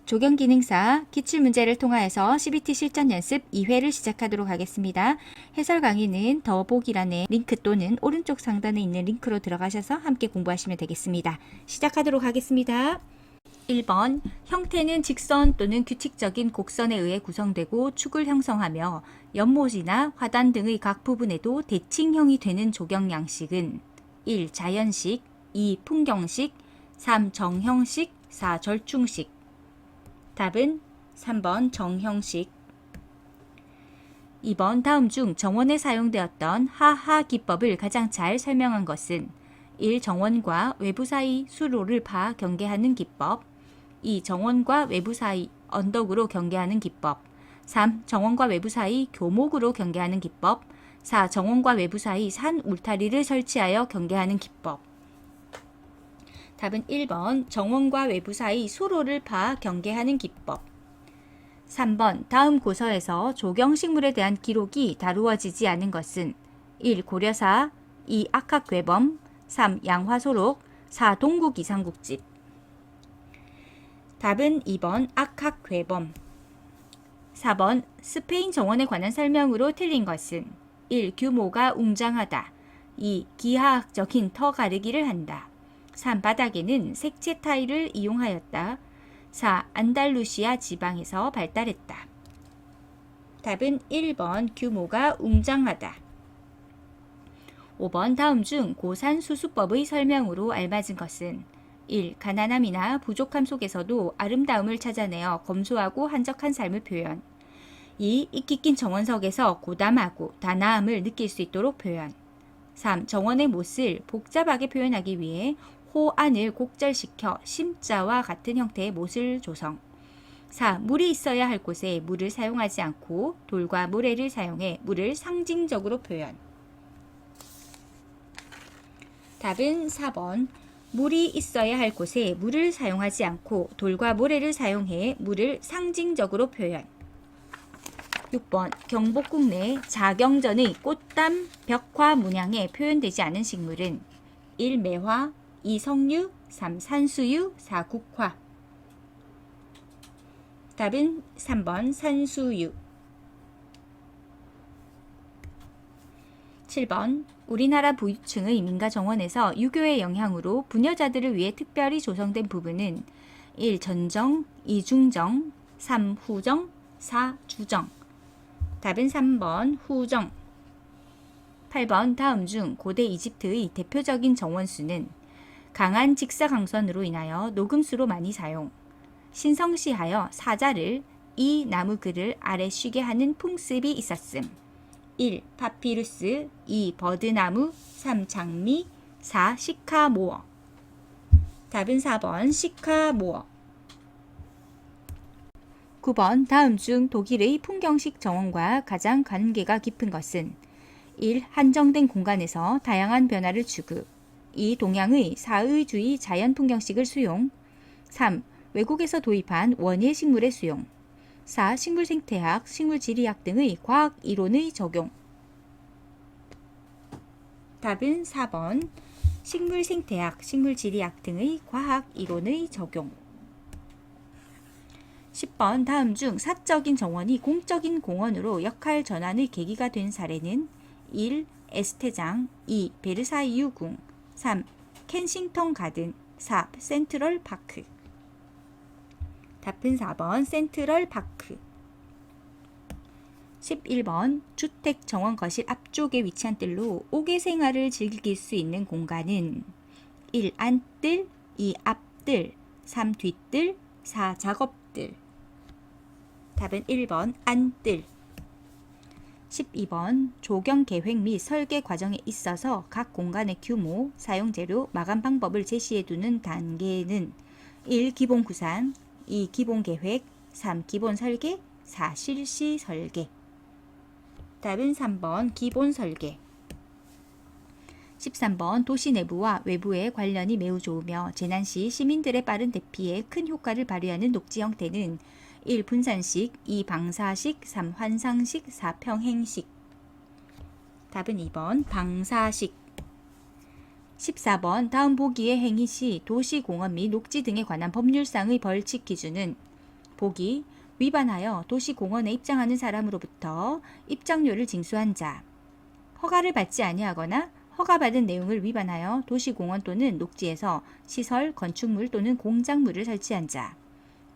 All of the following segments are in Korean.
조경기능사 기출문제를 통하여서 CBT 실전 연습 2회를 시작하도록 하겠습니다. 해설 강의는 더보기란의 링크 또는 오른쪽 상단에 있는 링크로 들어가셔서 함께 공부하시면 되겠습니다. 시작하도록 하겠습니다. 1번 형태는 직선 또는 규칙적인 곡선에 의해 구성되고 축을 형성하며 연못이나 화단 등의 각 부분에도 대칭형이 되는 조경 양식은 1. 자연식, 2. 풍경식, 3. 정형식, 4. 절충식. 답은 3번 정형식. 2번 다음 중 정원에 사용되었던 하하 기법을 가장 잘 설명한 것은 1. 정원과 외부 사이 수로를 파 경계하는 기법, 2. 정원과 외부 사이 언덕으로 경계하는 기법, 3. 정원과 외부 사이 교목으로 경계하는 기법, 4. 정원과 외부 사이 산 울타리를 설치하여 경계하는 기법. 답은 1번 정원과 외부 사이 수로를 파 경계하는 기법. 3번 다음 고서에서 조경식물에 대한 기록이 다루어지지 않은 것은 1. 고려사, 2. 악학괴범, 3. 양화소록, 4. 동국 이상국집. 답은 2번 악학괴범. 4번 스페인 정원에 관한 설명으로 틀린 것은 1. 규모가 웅장하다, 2. 기하학적인 터 가르기를 한다, 3. 바닥에는 색채 타일을 이용하였다, 4. 안달루시아 지방에서 발달했다. 답은 1번 규모가 웅장하다. 5번 다음 중 고산 수수법의 설명으로 알맞은 것은 1. 가난함이나 부족함 속에서도 아름다움을 찾아내어 검소하고 한적한 삶을 표현, 2. 익히 낀 정원석에서 고담하고 단아함을 느낄 수 있도록 표현, 3. 정원의 못을 복잡하게 표현하기 위해 호안을 곡절시켜 심자와 같은 형태의 못을 조성, 4. 물이 있어야 할 곳에 물을 사용하지 않고 돌과 모래를 사용해 물을 상징적으로 표현. 답은 4번 물이 있어야 할 곳에 물을 사용하지 않고 돌과 모래를 사용해 물을 상징적으로 표현. 6번 경복궁 내 자경전의 꽃담 벽화 문양에 표현되지 않은 식물은 1. 매화, 2. 석류, 3. 산수유, 4. 국화. 답은 3번 산수유. 7번 우리나라 부유층의 민가정원에서 유교의 영향으로 부녀자들을 위해 특별히 조성된 부분은 1. 전정, 2. 중정, 3. 후정, 4. 주정. 답은 3번 후정. 8번 다음 중 고대 이집트의 대표적인 정원수는 강한 직사광선으로 인하여 녹음수로 많이 사용, 신성시하여 사자를 이 나무글을 아래 쉬게 하는 풍습이 있었음. 1. 파피루스, 2. 버드나무, 3. 장미, 4. 시카모어. 답은 4번 시카모어. 9번 다음 중 독일의 풍경식 정원과 가장 관계가 깊은 것은 1. 한정된 공간에서 다양한 변화를 추구, 2. 동양의 사의주의 자연 풍경식을 수용, 3. 외국에서 도입한 원예 식물의 수용, 4. 식물 생태학, 식물 지리학 등의 과학 이론의 적용. 답은 4번 식물 생태학, 식물 지리학 등의 과학 이론의 적용. 10번 다음 중 사적인 정원이 공적인 공원으로 역할 전환의 계기가 된 사례는 1. 에스테장, 2. 베르사유 궁, 3. 켄싱턴 가든, 4. 센트럴 파크. 답은 4번 센트럴 파크. 11번 주택 정원 거실 앞쪽에 위치한 뜰로 옥외 생활을 즐길 수 있는 공간은 1. 안뜰, 2. 앞뜰, 3. 뒷뜰, 4. 작업뜰. 답은 1번 안뜰. 12번 조경 계획 및 설계 과정에 있어서 각 공간의 규모, 사용 재료, 마감 방법을 제시해 두는 단계는 1. 기본 구상, 2. 기본 계획, 3. 기본 설계, 4. 실시 설계. 답은 3번 기본 설계. 13번 도시 내부와 외부의 관련이 매우 좋으며 재난 시 시민들의 빠른 대피에 큰 효과를 발휘하는 녹지 형태는 1. 분산식, 2. 방사식, 3. 환상식, 4. 평행식. 답은 2번 방사식. 14번 다음 보기의 행위 시 도시공원 및 녹지 등에 관한 법률상의 벌칙 기준은 보기 위반하여 도시공원에 입장하는 사람으로부터 입장료를 징수한 자. 허가를 받지 아니하거나 허가받은 내용을 위반하여 도시공원 또는 녹지에서 시설, 건축물 또는 공작물을 설치한 자.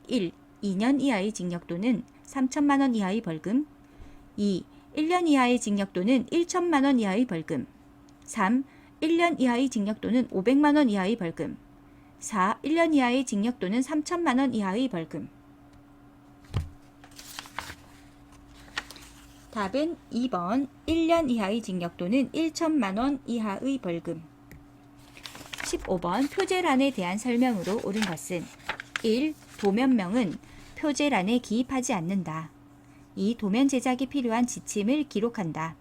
1. 2년 이하의 징역 또는 3천만 원 이하의 벌금. 2. 1년 이하의 징역 또는 1천만 원 이하의 벌금. 3. 1년 이하의 징역 또는 500만 원 이하의 벌금. 4. 1년 이하의 징역 또는 3천만 원 이하의 벌금. 답은 2번 1년 이하의 징역 또는 1천만 원 이하의 벌금. 15번 표제란에 대한 설명으로 옳은 것은 1. 도면명은 표제란에 기입하지 않는다. 2. 도면 제작에 필요한 지침을 기록한다.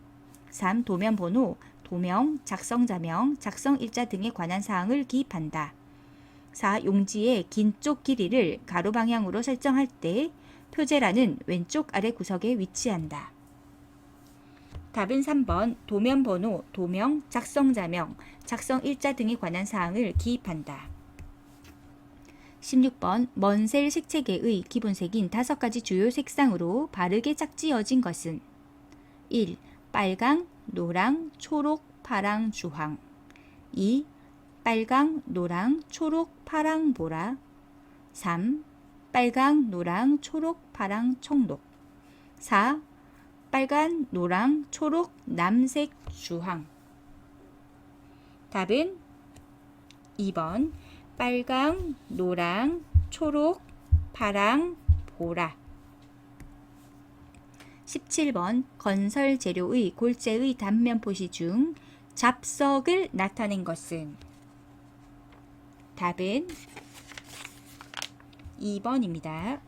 3. 도면 번호, 도명, 작성자명, 작성일자 등에 관한 사항을 기입한다. 4. 용지의 긴 쪽 길이를 가로 방향으로 설정할 때 표제란은 왼쪽 아래 구석에 위치한다. 답은 3번 도면 번호, 도명, 작성자명, 작성일자 등에 관한 사항을 기입한다. 16번 먼셀 색채계의 기본색인 5가지 주요 색상으로 바르게 짝지어진 것은 1. 빨강, 노랑, 초록, 파랑, 주황. 2. 빨강, 노랑, 초록, 파랑, 보라. 3. 빨강, 노랑, 초록, 파랑, 청록. 4. 빨간, 노랑, 초록, 남색, 주황. 답은 2번 빨강, 노랑, 초록, 파랑, 보라. 17번 건설 재료의 골재의 단면 표시 중 잡석을 나타낸 것은 답은 2번입니다.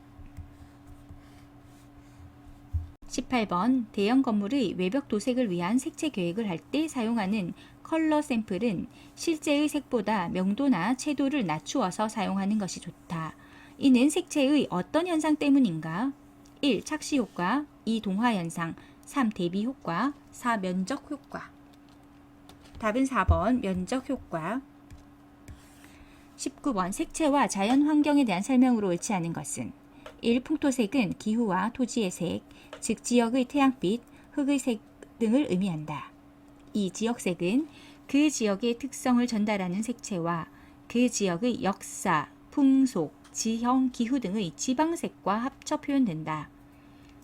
18번 대형 건물의 외벽 도색을 위한 색채 계획을 할 때 사용하는 컬러 샘플은 실제의 색보다 명도나 채도를 낮추어서 사용하는 것이 좋다. 이는 색채의 어떤 현상 때문인가? 1. 착시 효과, 2. 동화 현상, 3. 대비 효과, 4. 면적 효과. 답은 4번 면적 효과. 19번 색채와 자연 환경에 대한 설명으로 옳지 않은 것은 1. 풍토색은 기후와 토지의 색, 즉 지역의 태양빛, 흙의 색 등을 의미한다. 2. 지역색은 그 지역의 특성을 전달하는 색채와 그 지역의 역사, 풍속, 지형, 기후 등의 지방색과 합쳐 표현된다.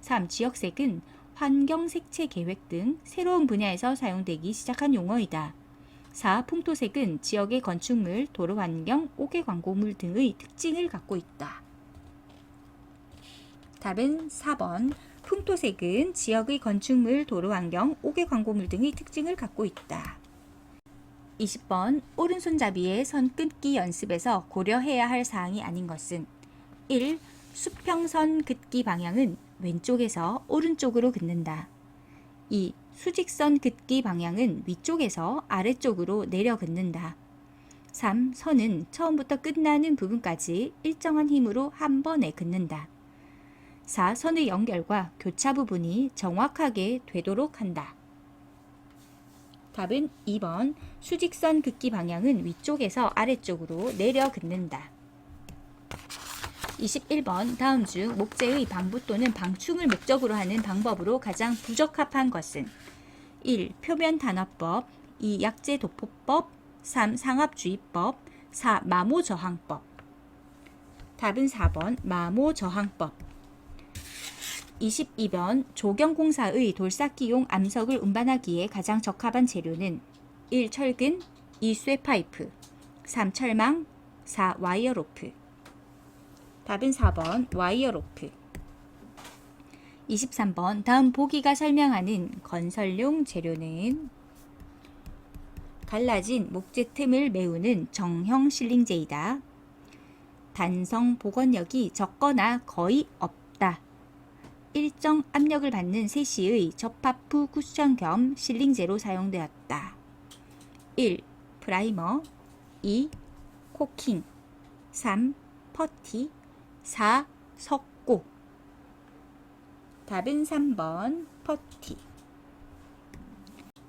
3. 지역색은 환경 색채 계획 등 새로운 분야에서 사용되기 시작한 용어이다. 4. 풍토색은 지역의 건축물, 도로 환경, 옥외 광고물 등의 특징을 갖고 있다. 답은 4번 풍토색은 지역의 건축물, 도로 환경, 옥외 광고물 등의 특징을 갖고 있다. 20번 오른손잡이의 선 긋기 연습에서 고려해야 할 사항이 아닌 것은 1. 수평선 긋기 방향은 왼쪽에서 오른쪽으로 긋는다. 2. 수직선 긋기 방향은 위쪽에서 아래쪽으로 내려 긋는다. 3. 선은 처음부터 끝나는 부분까지 일정한 힘으로 한 번에 긋는다. 4. 선의 연결과 교차 부분이 정확하게 되도록 한다. 답은 2번 수직선 긋기 방향은 위쪽에서 아래쪽으로 내려 긋는다. 21번 다음 중 목재의 방부 또는 방충을 목적으로 하는 방법으로 가장 부적합한 것은 1. 표면 단화법, 2. 약재 도포법, 3. 상압주의법, 4. 마모 저항법. 답은 4번 마모 저항법. 22번 조경공사의 돌쌓기용 암석을 운반하기에 가장 적합한 재료는 1. 철근, 2. 쇠파이프, 3. 철망, 4. 와이어로프. 답은 4번 와이어로프. 23번 다음 보기가 설명하는 건설용 재료는 갈라진 목재 틈을 메우는 정형 실링제이다. 단성 복원력이 적거나 거의 없다. 일정 압력을 받는 세시의 접합부 쿠션 겸 실링제로 사용되었다. 1. 프라이머, 2. 코킹, 3. 퍼티, 4. 석고. 답은 3번 퍼티.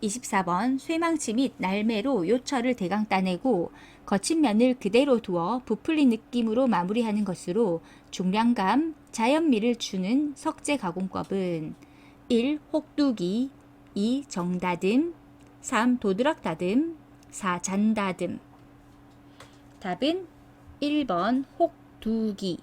24번 쇠망치 및 날매로 요철을 대강 따내고 거친 면을 그대로 두어 부풀린 느낌으로 마무리하는 것으로 중량감, 자연미를 주는 석재 가공법은 1. 혹두기, 2. 정다듬, 3. 도드락 다듬, 4. 잔다듬. 답은 1번 혹두기.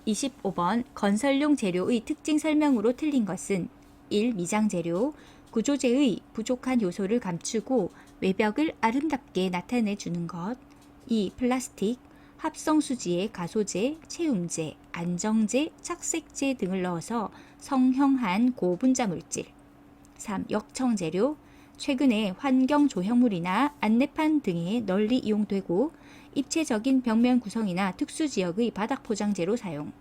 25번 건설용 재료의 특징 설명으로 틀린 것은 1. 미장 재료, 구조재의 부족한 요소를 감추고 외벽을 아름답게 나타내 주는 것. 2. 플라스틱, 합성수지에 가소제, 체움제, 안정제, 착색제 등을 넣어서 성형한 고분자 물질. 3. 역청 재료, 최근에 환경 조형물이나 안내판 등에 널리 이용되고 입체적인 벽면 구성이나 특수지역의 바닥 포장재로 사용.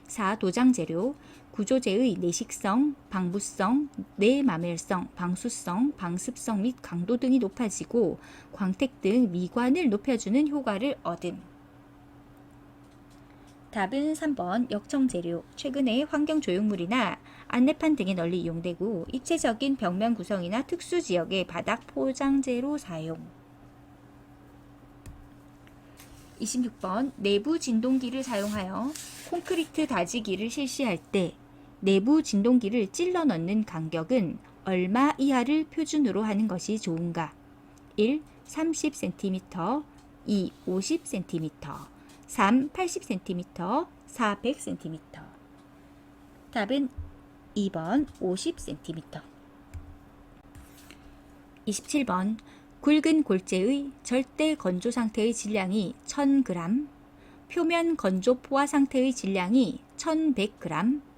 4. 도장 재료, 구조재의 내식성, 방부성, 내마멸성, 방수성, 방습성 및 강도 등이 높아지고 광택 등 미관을 높여주는 효과를 얻음. 답은 3번 역청 재료, 최근에 환경 조형물이나 안내판 등에 널리 이용되고 입체적인 벽면 구성이나 특수지역의 바닥 포장재로 사용. 26번 내부 진동기를 사용하여 콘크리트 다지기를 실시할 때 내부 진동기를 찔러 넣는 간격은 얼마 이하를 표준으로 하는 것이 좋은가? 1. 30cm, 2. 50cm, 3. 80cm, 4. 100cm. 답은 2번 50cm. 27번 굵은 골재의 절대 건조 상태의 질량이 1000g, 표면 건조 포화 상태의 질량이 1100g,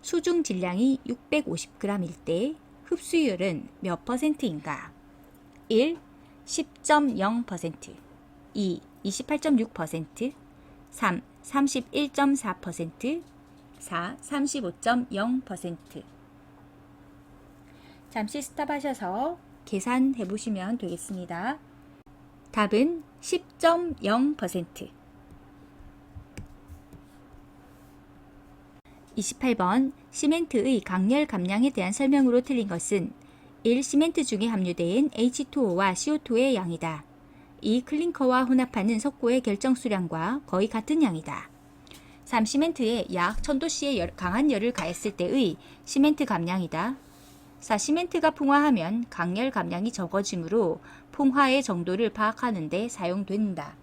수중 질량이 650g일 때 흡수율은 몇 %인가? 1. 10.0%, 2. 28.6%, 3. 31.4%, 4. 35.0%. 잠시 스탑하셔서 계산해 보시면 되겠습니다. 답은 10.0%. 28번 시멘트의 강열 감량에 대한 설명으로 틀린 것은 1. 시멘트 중에 함유된 H2O와 CO2의 양이다. 2. 클링커와 혼합하는 석고의 결정 수량과 거의 같은 양이다. 3. 시멘트에 약 1000도씨의 강한 열을 가했을 때의 시멘트 감량이다. 4. 시멘트가 풍화하면 강열 감량이 적어지므로 풍화의 정도를 파악하는 데 사용된다.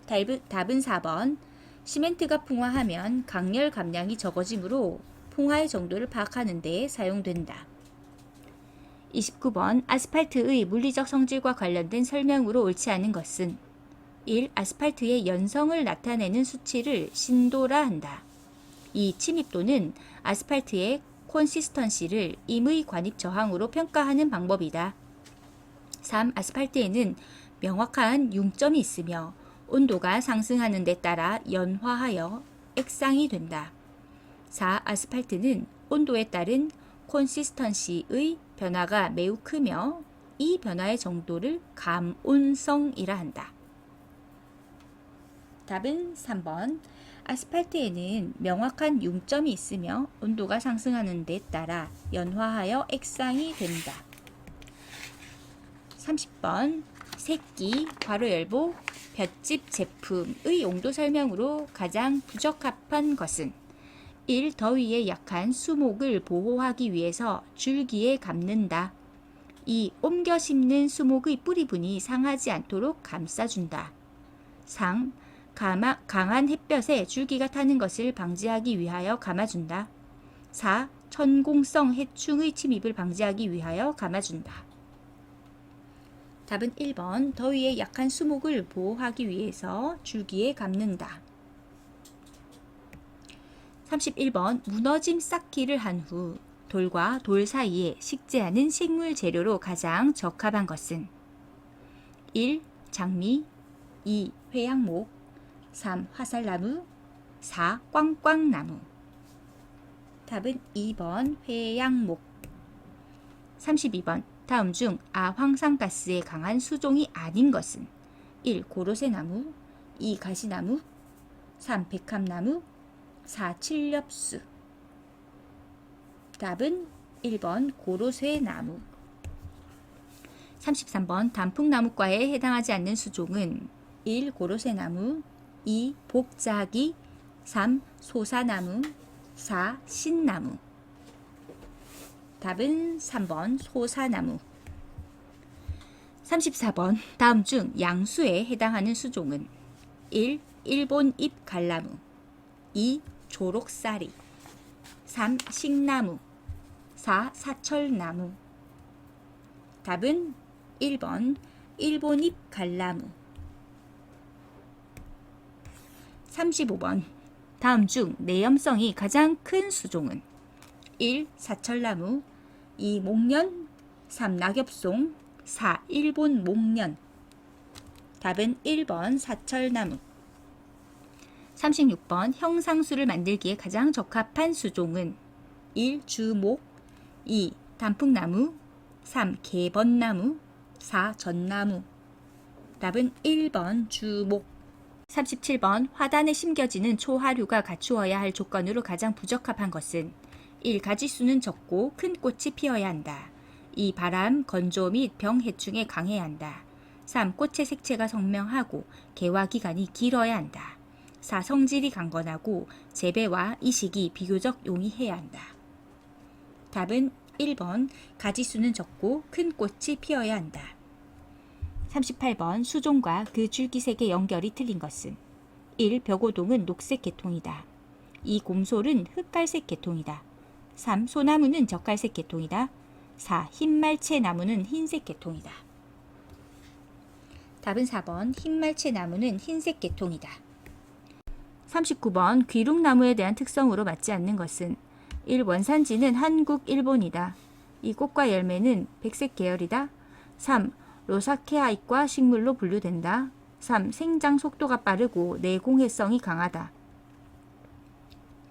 답은 4번 시멘트가 풍화하면 강열 감량이 적어지므로 풍화의 정도를 파악하는 데 사용된다. 29번 아스팔트의 물리적 성질과 관련된 설명으로 옳지 않은 것은 1. 아스팔트의 연성을 나타내는 수치를 신도라 한다. 2. 침입도는 아스팔트의 콘시스턴시를 임의 관입 저항으로 평가하는 방법이다. 3. 아스팔트에는 명확한 융점이 있으며 온도가 상승하는 데 따라 연화하여 액상이 된다. 4. 아스팔트는 온도에 따른 콘시스턴시의 변화가 매우 크며 이 변화의 정도를 감온성이라 한다. 답은 3번 아스팔트에는 명확한 융점이 있으며 온도가 상승하는 데 따라 연화하여 액상이 된다. 30번 새끼, 괄호열보, 볏짚 제품의 용도 설명으로 가장 부적합한 것은 1. 더위에 약한 수목을 보호하기 위해서 줄기에 감는다. 2. 옮겨 심는 수목의 뿌리분이 상하지 않도록 감싸준다. 3. 강한 햇볕에 줄기가 타는 것을 방지하기 위하여 감아준다. 4. 천공성 해충의 침입을 방지하기 위하여 감아준다. 답은 1번 더위에 약한 수목을 보호하기 위해서 줄기에 감는다. 31번 무너짐 쌓기를 한 후 돌과 돌 사이에 식재하는 식물 재료로 가장 적합한 것은 1. 장미, 2. 회양목, 3. 화살나무, 4. 꽝꽝나무. 답은 2번 회양목. 32번 다음 중 아황산가스에 강한 수종이 아닌 것은 1. 고로쇠나무, 2. 가시나무, 3. 백합나무, 4. 칠렵수. 답은 1번 고로쇠나무. 33번 단풍나무과에 해당하지 않는 수종은 1. 고로쇠나무 2. 복자기 3. 소사나무 4. 신나무. 답은 3번 소사나무. 34번 다음 중 양수에 해당하는 수종은 1. 일본 잎갈나무 2. 조록사리 3. 식나무 4. 사철나무. 답은 1번 일본 잎갈나무. 35번 다음 중 내염성이 가장 큰 수종은 1. 사철나무 2. 목련 3. 낙엽송 4. 일본 목련. 답은 1번 사철나무. 36번 형상수를 만들기에 가장 적합한 수종은 1. 주목 2. 단풍나무 3. 개번나무 4. 전나무. 답은 1번 주목. 37번 화단에 심겨지는 초하류가 갖추어야 할 조건으로 가장 부적합한 것은 1. 가지수는 적고 큰 꽃이 피어야 한다. 2. 바람, 건조 및 병해충에 강해야 한다. 3. 꽃의 색채가 선명하고 개화 기간이 길어야 한다. 4. 성질이 강건하고 재배와 이식이 비교적 용이해야 한다. 답은 1번 가지수는 적고 큰 꽃이 피어야 한다. 38번 수종과 그 줄기색의 연결이 틀린 것은 1. 벽오동은 녹색 계통이다. 2. 곰솔은 흑갈색 계통이다. 3. 소나무는 젓갈색 계통이다. 4. 흰말채나무는 흰색 계통이다. 답은 4번 흰말채나무는 흰색 계통이다. 39번 귀룩나무에 대한 특성으로 맞지 않는 것은 1. 원산지는 한국, 일본이다. 2. 꽃과 열매는 백색 계열이다. 3. 로사케아이과 식물로 분류된다. 3. 생장 속도가 빠르고 내공해성이 강하다.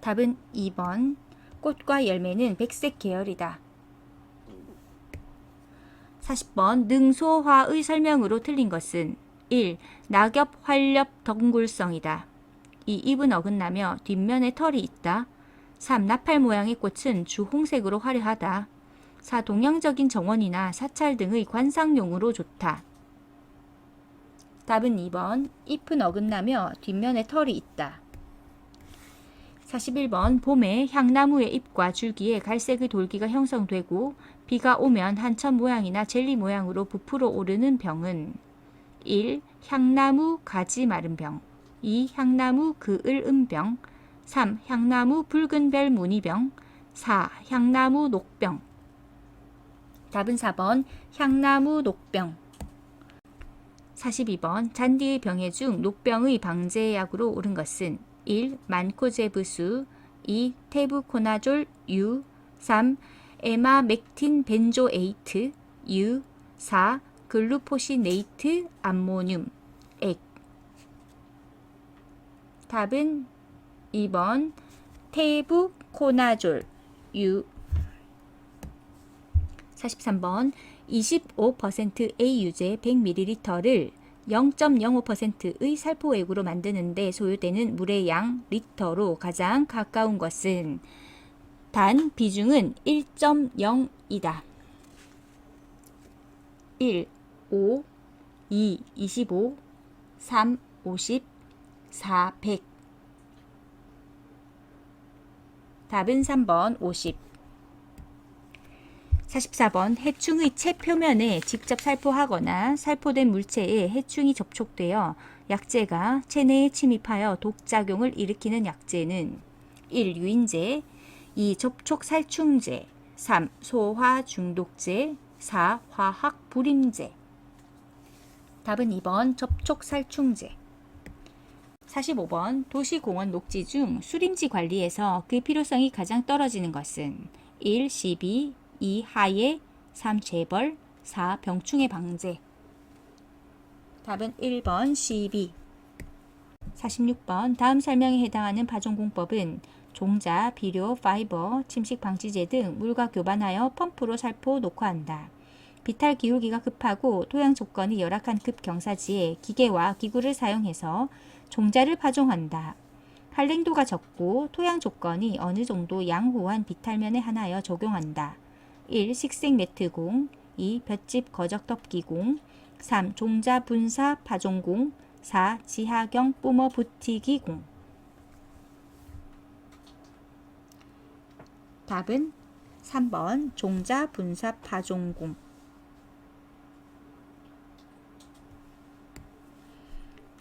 답은 2번 꽃과 열매는 백색 계열이다. 40번 능소화의 설명으로 틀린 것은 1. 낙엽 활렵 덩굴성이다. 2. 잎은 어긋나며 뒷면에 털이 있다. 3. 나팔 모양의 꽃은 주홍색으로 화려하다. 4. 동양적인 정원이나 사찰 등의 관상용으로 좋다. 답은 2번 잎은 어긋나며 뒷면에 털이 있다. 41번 봄에 향나무의 잎과 줄기에 갈색의 돌기가 형성되고 비가 오면 한천 모양이나 젤리 모양으로 부풀어 오르는 병은 1. 향나무 가지 마른 병 2. 향나무 그을 은병 3. 향나무 붉은 별 무늬병 4. 향나무 녹병. 답은 4번 향나무 녹병. 42번 잔디의 병해 중 녹병의 방제약으로 옳은 것은 1. 만코제브수 2. 테부코나졸 U 3. 에마맥틴 벤조에이트 U 4. 글루포시네이트 암모늄 액. 답은 2번 테부코나졸 U. 43번 25%의 유제 100ml를 0.05%의 살포액으로 만드는 데 소요되는 물의 양 리터로 가장 가까운 것은 단 비중은 1.0이다. 1. 5 2. 25 3. 50 4. 100. 답은 3번 50. 44번 해충의 체 표면에 직접 살포하거나 살포된 물체에 해충이 접촉되어 약재가 체내에 침입하여 독작용을 일으키는 약재는 1. 유인제 2. 접촉살충제 3. 소화중독제 4. 화학불임제. 답은 2번 접촉살충제. 45번 도시공원 녹지 중 수림지 관리에서 그 필요성이 가장 떨어지는 것은 1. 시비 2. 하해 3. 재벌 4. 병충해 방제. 답은 1번 시비. 46번 다음 설명에 해당하는 파종공법은 종자, 비료, 파이버, 침식 방지제 등 물과 교반하여 펌프로 살포 녹화한다. 비탈 기울기가 급하고 토양 조건이 열악한 급경사지에 기계와 기구를 사용해서 종자를 파종한다. 한랭도가 적고 토양 조건이 어느 정도 양호한 비탈면에 한하여 적용한다. 1. 식생 매트공 2. 볏짚 거적 덮기공 3. 종자 분사 파종공 4. 지하경 뿜어 붙이기공. 답은 3번 종자 분사 파종공.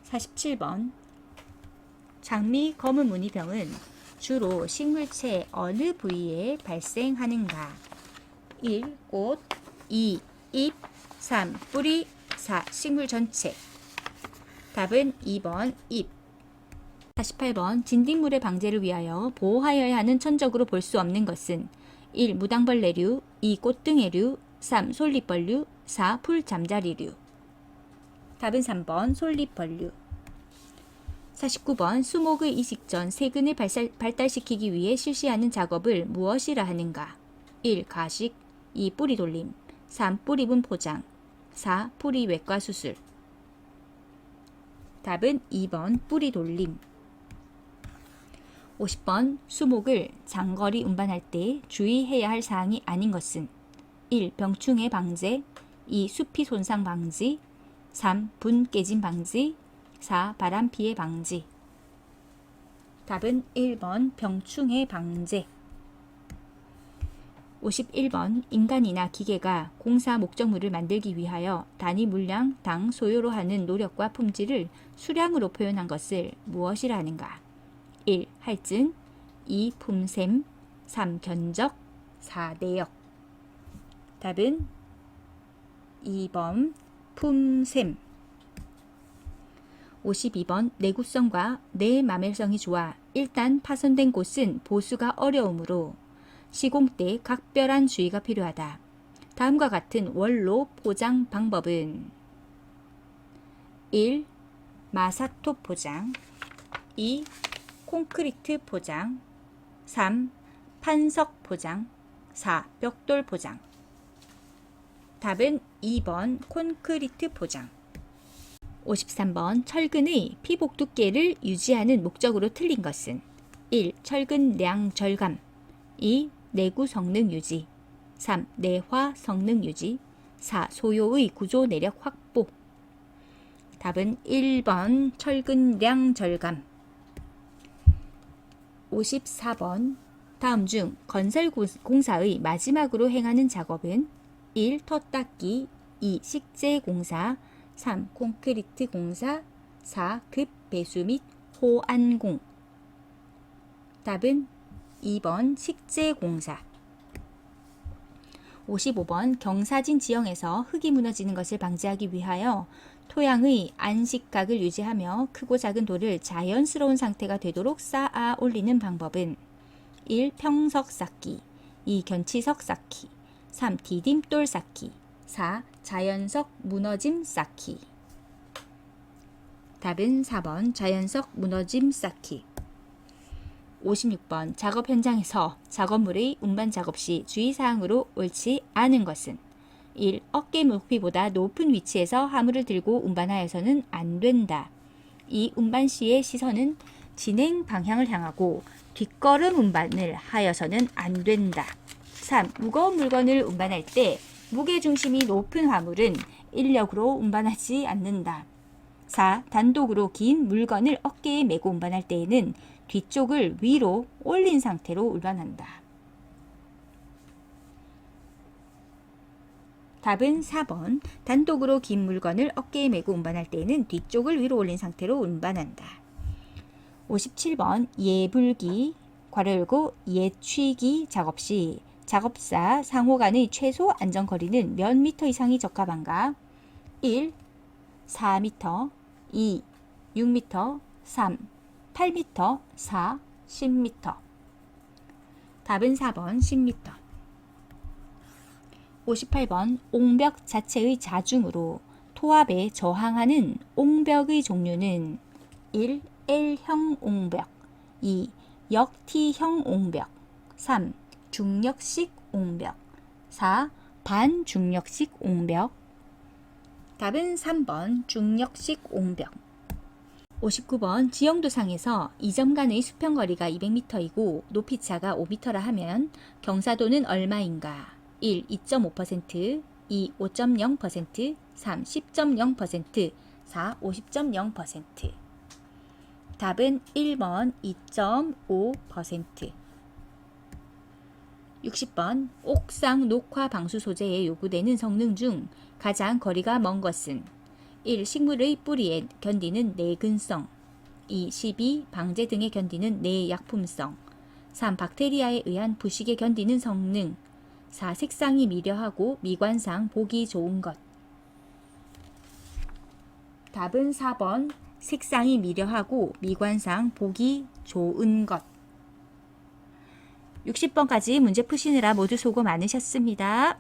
47번 장미 검은 무늬병은 주로 식물체 어느 부위에 발생하는가? 1. 꽃 2. 잎 3. 뿌리 4. 식물 전체. 답은 2번 잎. 48번 진딧물의 방제를 위하여 보호하여야 하는 천적으로 볼 수 없는 것은 1. 무당벌레류 2. 꽃등에류 3. 솔잎벌류 4. 풀잠자리류. 답은 3번 솔잎벌류. 49번 수목의 이식 전 세근을 발달시키기 위해 실시하는 작업을 무엇이라 하는가? 1. 가식 2. 뿌리 돌림 3. 뿌리분 포장 4. 뿌리 외과 수술. 답은 2번 뿌리 돌림. 50번 수목을 장거리 운반할 때 주의해야 할 사항이 아닌 것은 1. 병충해 방제 2. 숲이 손상 방지 3. 분 깨짐 방지 4. 바람 피해 방지. 답은 1번 병충해 방제. 51번 인간이나 기계가 공사 목적물을 만들기 위하여 단위 물량, 당, 소요로 하는 노력과 품질을 수량으로 표현한 것을 무엇이라 하는가? 1. 할증 2. 품셈 3. 견적 4. 내역. 답은 2번 품셈. 52번 내구성과 내마멸성이 좋아 일단 파손된 곳은 보수가 어려우므로 시공 때 각별한 주의가 필요하다. 다음과 같은 원로 포장 방법은 1. 마사토 포장 2. 콘크리트 포장 3. 판석 포장 4. 벽돌 포장. 답은 2번 콘크리트 포장. 53번 철근의 피복 두께를 유지하는 목적으로 틀린 것은 1. 철근량 절감 2. 내구 성능 유지 3. 내화 성능 유지 4. 소요의 구조 내력 확보. 답은 1번 철근량 절감. 54번 다음 중 건설공사의 마지막으로 행하는 작업은 1. 터 닦기 2. 식재 공사 3. 콘크리트 공사 4. 급 배수 및 호안공. 답은 2번 식재 공사. 55번 경사진 지형에서 흙이 무너지는 것을 방지하기 위하여 토양의 안식각을 유지하며 크고 작은 돌을 자연스러운 상태가 되도록 쌓아 올리는 방법은 1. 평석 쌓기 2. 견치석 쌓기 3. 디딤돌 쌓기 4. 자연석 무너짐 쌓기. 답은 4번 자연석 무너짐 쌓기. 56번 작업 현장에서 작업물의 운반 작업 시 주의사항으로 옳지 않은 것은 1. 어깨 높이보다 높은 위치에서 화물을 들고 운반하여서는 안 된다. 2. 운반 시의 시선은 진행 방향을 향하고 뒷걸음 운반을 하여서는 안 된다. 3. 무거운 물건을 운반할 때 무게중심이 높은 화물은 인력으로 운반하지 않는다. 4. 단독으로 긴 물건을 어깨에 메고 운반할 때에는 뒤쪽을 위로 올린 상태로 운반한다. 답은 4번 단독으로 긴 물건을 어깨에 메고 운반할 때에는 뒤쪽을 위로 올린 상태로 운반한다. 57번 예불기 괄호 열고 예취기 작업 시 작업사 상호 간의 최소 안전거리는 몇 미터 이상이 적합한가? 1. 4m 2. 6m 3. 8m 4. 10m. 답은 4번 10m. 58번 옹벽 자체의 자중으로 토합에 저항하는 옹벽의 종류는 1. L형 옹벽 2. 역T형 옹벽 3. 중력식 옹벽 4. 반중력식 옹벽. 답은 3번 중력식 옹벽. 59번 지형도상에서 이 점 간의 수평거리가 200m이고 높이차가 5m라 하면 경사도는 얼마인가? 1. 2.5% 2. 5.0%, 3. 10.0%, 4. 50.0%. 답은 1번 2.5%. 60번 옥상 녹화 방수 소재에 요구되는 성능 중 가장 거리가 먼 것은 1. 식물의 뿌리에 견디는 내근성, 2. 시비, 방제 등에 견디는 내약품성, 3. 박테리아에 의한 부식에 견디는 성능, 4. 색상이 미려하고 미관상 보기 좋은 것. 답은 4번 색상이 미려하고 미관상 보기 좋은 것. 60번까지 문제 푸시느라 모두 수고 많으셨습니다.